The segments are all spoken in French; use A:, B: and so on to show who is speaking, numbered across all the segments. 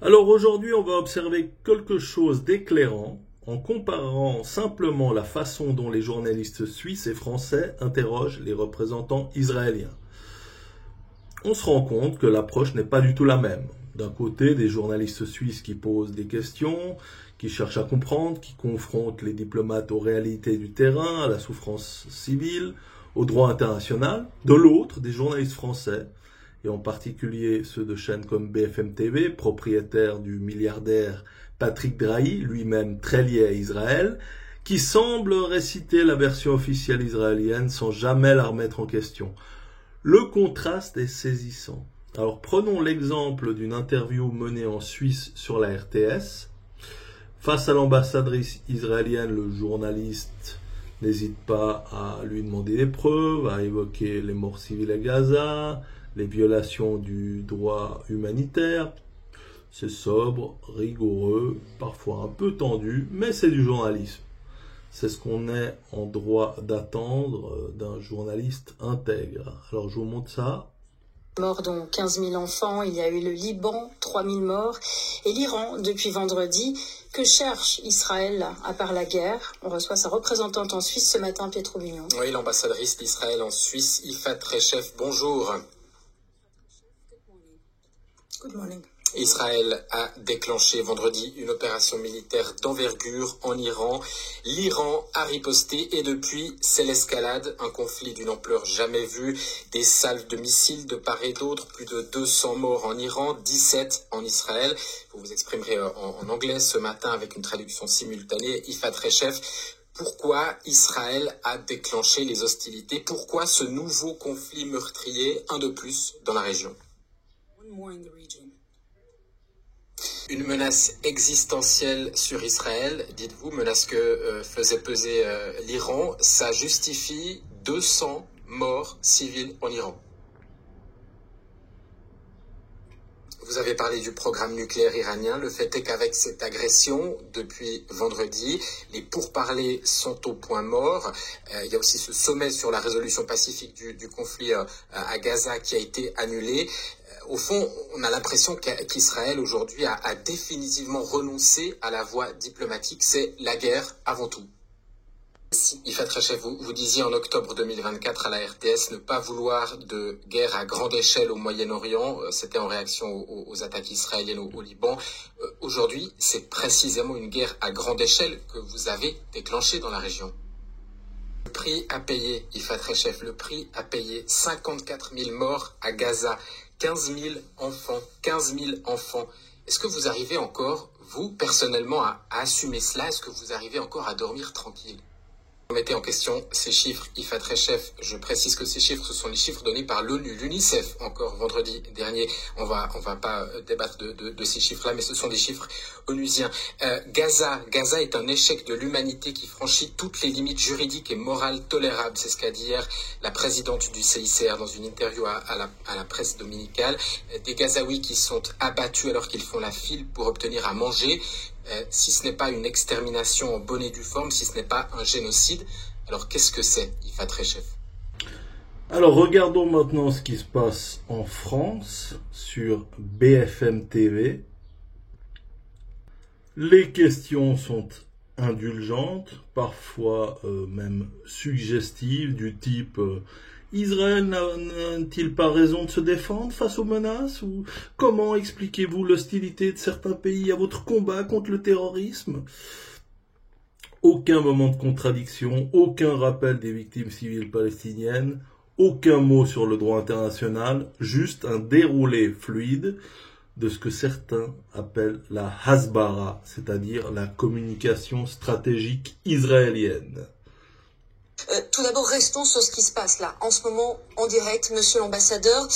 A: Alors aujourd'hui, on va observer quelque chose d'éclairant en comparant simplement la façon dont les journalistes suisses et français interrogent les représentants israéliens. On se rend compte que l'approche n'est pas du tout la même. D'un côté, des journalistes suisses qui posent des questions, qui cherchent à comprendre, qui confrontent les diplomates aux réalités du terrain, à la souffrance civile, au droit international. De l'autre, des journalistes français, et en particulier ceux de chaînes comme BFM TV, propriétaire du milliardaire Patrick Drahi, lui-même très lié à Israël, qui semble réciter la version officielle israélienne sans jamais la remettre en question. Le contraste est saisissant. Alors prenons l'exemple d'une interview menée en Suisse sur la RTS. Face à l'ambassadrice israélienne, le journaliste n'hésite pas à lui demander des preuves, à évoquer les morts civiles à Gaza, les violations du droit humanitaire. C'est sobre, rigoureux, parfois un peu tendu, mais c'est du journalisme. C'est ce qu'on est en droit d'attendre d'un journaliste intègre. Alors je vous montre ça.
B: Morts, dont 15 000 enfants. Il y a eu le Liban, 3 000 morts. Et l'Iran, depuis vendredi. Que cherche Israël à part la guerre? On reçoit sa représentante en Suisse ce matin, Pietro Mignon.
C: Oui, l'ambassadrice d'Israël en Suisse, Yifat Rechef. Bonjour.
B: Good morning.
C: Israël a déclenché vendredi une opération militaire d'envergure en Iran. L'Iran a riposté et depuis, c'est l'escalade, un conflit d'une ampleur jamais vue, des salves de missiles de part et d'autre, plus de 200 morts en Iran, 17 en Israël. Vous vous exprimerez en anglais ce matin avec une traduction simultanée. Yifat Rechef, pourquoi Israël a déclenché les hostilités? Pourquoi ce nouveau conflit meurtrier, un de plus dans la région? Une menace existentielle sur Israël, dites-vous, menace que faisait peser l'Iran, ça justifie 200 morts civils en Iran. Vous avez parlé du programme nucléaire iranien. Le fait est qu'avec cette agression, depuis vendredi, les pourparlers sont au point mort. Il y a aussi ce sommet sur la résolution pacifique du conflit à Gaza qui a été annulé. Au fond, on a l'impression qu'Israël aujourd'hui a définitivement renoncé à la voie diplomatique. C'est la guerre avant tout. Yifat Rechef, vous disiez en octobre 2024 à la RTS ne pas vouloir de guerre à grande échelle au Moyen-Orient. C'était en réaction aux attaques israéliennes au Liban. Aujourd'hui, c'est précisément une guerre à grande échelle que vous avez déclenchée dans la région. Le prix à payer, Yifat Rechef, le prix à payer, 54 000 morts à Gaza, 15 000 enfants, 15 000 enfants. Est-ce que vous arrivez encore, vous, personnellement, à assumer cela? Est-ce que vous arrivez encore à dormir tranquille? Vous mettez en question ces chiffres, Yifat Rechef. Je précise que ces chiffres, ce sont les chiffres donnés par l'ONU, l'UNICEF, encore vendredi dernier. On va pas débattre de ces chiffres-là, mais ce sont des chiffres onusiens. Gaza est un échec de l'humanité qui franchit toutes les limites juridiques et morales tolérables. C'est ce qu'a dit hier la présidente du CICR dans une interview à la presse dominicale. Des Gazaouis qui sont abattus alors qu'ils font la file pour obtenir à manger. Si ce n'est pas une extermination en bonne et due forme, si ce n'est pas un génocide, alors qu'est-ce que c'est, Yifat Rechef?
A: Alors regardons maintenant ce qui se passe en France sur BFM TV. Les questions sont indulgentes, parfois même suggestives, du type Israël n'a-t-il pas raison de se défendre face aux menaces? Ou comment expliquez-vous l'hostilité de certains pays à votre combat contre le terrorisme? Aucun moment de contradiction, aucun rappel des victimes civiles palestiniennes, aucun mot sur le droit international, juste un déroulé fluide de ce que certains appellent la hasbara, c'est-à-dire la communication stratégique israélienne.
B: Tout d'abord, restons sur ce qui se passe là, en ce moment, en direct, monsieur l'ambassadeur.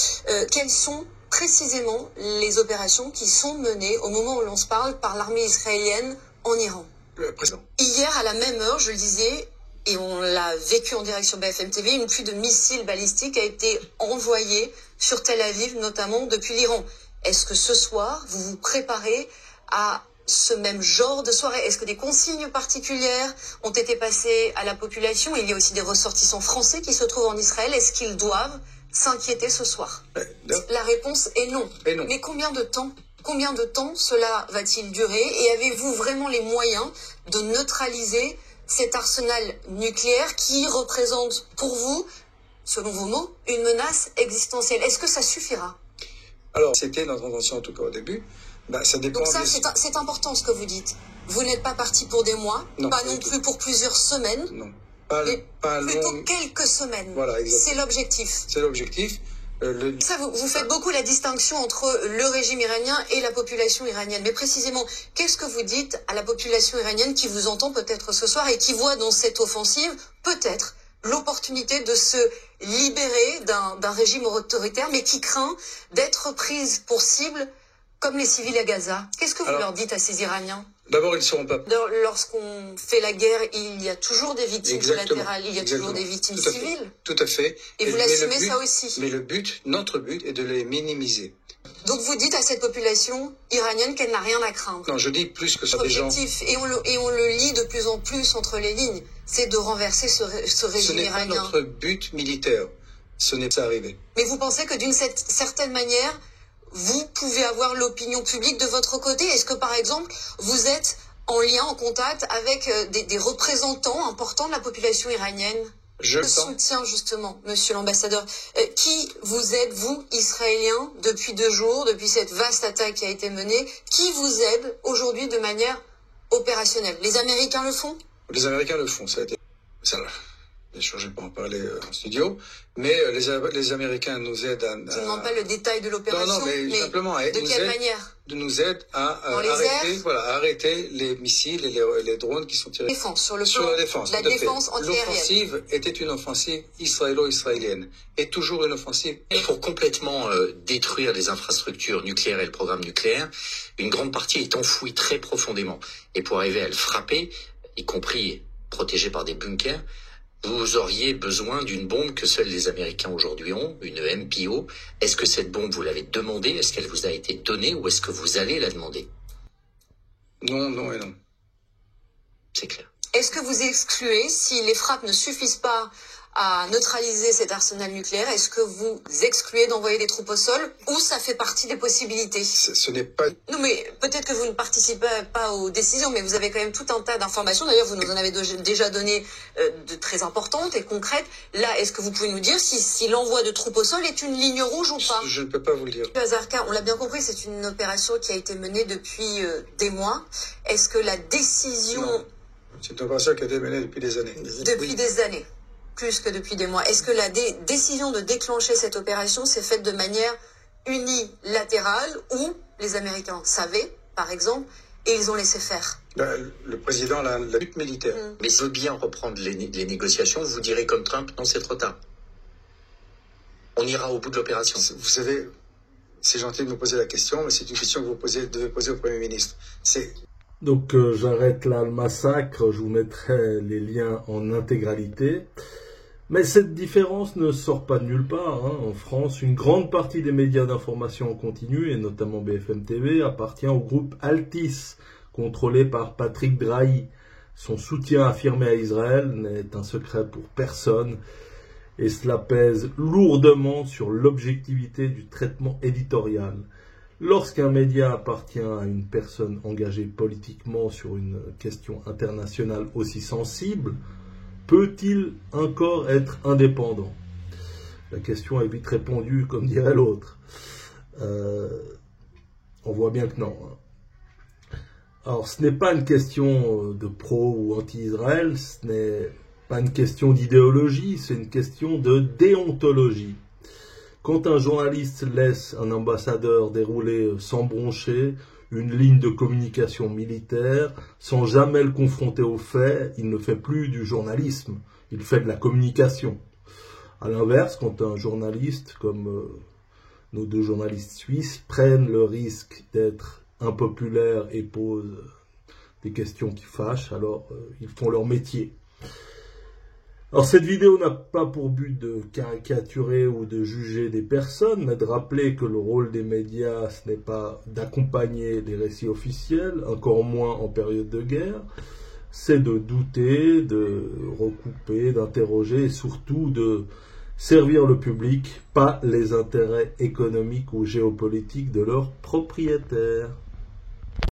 B: Quelles sont précisément les opérations qui sont menées au moment où l'on se parle par l'armée israélienne en Iran?
C: Le président.
B: Hier, à la même heure, je le disais, et on l'a vécu en direct sur BFM TV, une pluie de missiles balistiques a été envoyée sur Tel Aviv, notamment depuis l'Iran. Est-ce que ce soir, vous vous préparez à ce même genre de soirée? Est-ce que des consignes particulières ont été passées à la population? Il y a aussi des ressortissants français qui se trouvent en Israël. Est-ce qu'ils doivent s'inquiéter ce soir?
C: Non.
B: La réponse est non.
C: Et non.
B: Mais combien de temps Combien de temps cela va-t-il durer? Et avez-vous vraiment les moyens de neutraliser cet arsenal nucléaire qui représente pour vous, selon vos mots, une menace existentielle? Est-ce que ça suffira?
D: Alors, c'était notre intention en tout cas au début. Ça dépend.
B: Donc ça, c'est important ce que vous dites. Vous n'êtes pas parti pour des mois,
D: non,
B: pas non plus pour plusieurs semaines,
D: non,
B: pas plutôt quelques semaines.
D: Voilà, exactement.
B: C'est l'objectif.
D: C'est l'objectif.
B: Ça, vous faites beaucoup la distinction entre le régime iranien et la population iranienne. Mais précisément, qu'est-ce que vous dites à la population iranienne qui vous entend peut-être ce soir et qui voit dans cette offensive peut-être l'opportunité de se libérer d'un régime autoritaire, mais qui craint d'être prise pour cible comme les civils à Gaza? Qu'est-ce que vous leur dites à ces Iraniens?
D: D'abord, ils ne seront pas...
B: Lorsqu'on fait la guerre, il y a toujours des victimes collatérales, il y a toujours des victimes civiles.
D: Tout à fait.
B: Et vous l'assumez ça aussi.
D: Mais notre but est de les minimiser.
B: Donc vous dites à cette population iranienne qu'elle n'a rien à craindre.
D: Non, je dis plus que ça des gens...
B: Et on le lit de plus en plus entre les lignes, c'est de renverser ce régime iranien.
D: Ce n'est pas notre but militaire. Ce n'est pas arrivé.
B: Mais vous pensez que d'une certaine manière, vous pouvez avoir l'opinion publique de votre côté? Est-ce que, par exemple, vous êtes en lien, en contact avec des représentants importants de la population iranienne? Je soutiens justement, monsieur l'ambassadeur. Qui vous aide, vous, Israéliens, depuis 2 jours, depuis cette vaste attaque qui a été menée? Qui vous aide aujourd'hui de manière opérationnelle? Les Américains le font?
D: Les Américains le font, ça a été... Bien sûr, je ne vais pas en parler en studio, mais les Américains nous aident à... Je
B: ne demande pas le détail de l'opération,
D: mais simplement
B: de quelle manière?
D: Nous aident à arrêter les missiles et les drones qui sont tirés
B: sur la défense antiaérienne.
D: L'offensive était une offensive israélo-israélienne, et toujours une offensive.
C: Pour complètement détruire les infrastructures nucléaires et le programme nucléaire, une grande partie est enfouie très profondément. Et pour arriver à le frapper, y compris protégé par des bunkers, vous auriez besoin d'une bombe que seuls les Américains aujourd'hui ont, une MPO. Est-ce que cette bombe, vous l'avez demandée? Est-ce qu'elle vous a été donnée ou est-ce que vous allez la demander?
D: Non, non et non.
C: C'est clair.
B: Est-ce que vous excluez, si les frappes ne suffisent pas à neutraliser cet arsenal nucléaire, est-ce que vous excluez d'envoyer des troupes au sol ou ça fait partie des possibilités?
D: Ce n'est pas...
B: Non, mais peut-être que vous ne participez pas aux décisions, mais vous avez quand même tout un tas d'informations. D'ailleurs, vous nous en avez déjà donné de très importantes et concrètes. Là, est-ce que vous pouvez nous dire si l'envoi de troupes au sol est une ligne rouge ou pas?
D: Je ne peux pas vous le dire.
B: Azarka, on l'a bien compris, c'est une opération qui a été menée depuis des mois. Est-ce que la décision...
D: Non. C'est une opération qui a été menée depuis des années.
B: Depuis des années, plus que depuis des mois. Est-ce que la décision de déclencher cette opération s'est faite de manière unilatérale ou les Américains savaient, par exemple, et ils ont laissé faire?
D: Le président a la lutte militaire.
C: Mais s'il veut bien reprendre les négociations, vous direz comme Trump, non, c'est trop tard. On ira au bout de l'opération.
D: Vous savez, c'est gentil de me poser la question, mais c'est une question que vous devez poser au Premier ministre.
A: Donc j'arrête là le massacre, je vous mettrai les liens en intégralité. Mais cette différence ne sort pas de nulle part. En France, une grande partie des médias d'information en continu, et notamment BFM TV, appartient au groupe Altis, contrôlé par Patrick Drahi. Son soutien affirmé à Israël n'est un secret pour personne, et cela pèse lourdement sur l'objectivité du traitement éditorial. Lorsqu'un média appartient à une personne engagée politiquement sur une question internationale aussi sensible, peut-il encore être indépendant? La question est vite répondue, comme dirait l'autre. On voit bien que non. Alors, ce n'est pas une question de pro ou anti-Israël, ce n'est pas une question d'idéologie, c'est une question de déontologie. Quand un journaliste laisse un ambassadeur dérouler sans broncher une ligne de communication militaire, sans jamais le confronter aux faits, il ne fait plus du journalisme, il fait de la communication. À l'inverse, quand un journaliste, comme nos 2 journalistes suisses, prennent le risque d'être impopulaires et posent des questions qui fâchent, alors ils font leur métier. Alors cette vidéo n'a pas pour but de caricaturer ou de juger des personnes, mais de rappeler que le rôle des médias, ce n'est pas d'accompagner les récits officiels, encore moins en période de guerre, c'est de douter, de recouper, d'interroger et surtout de servir le public, pas les intérêts économiques ou géopolitiques de leurs propriétaires.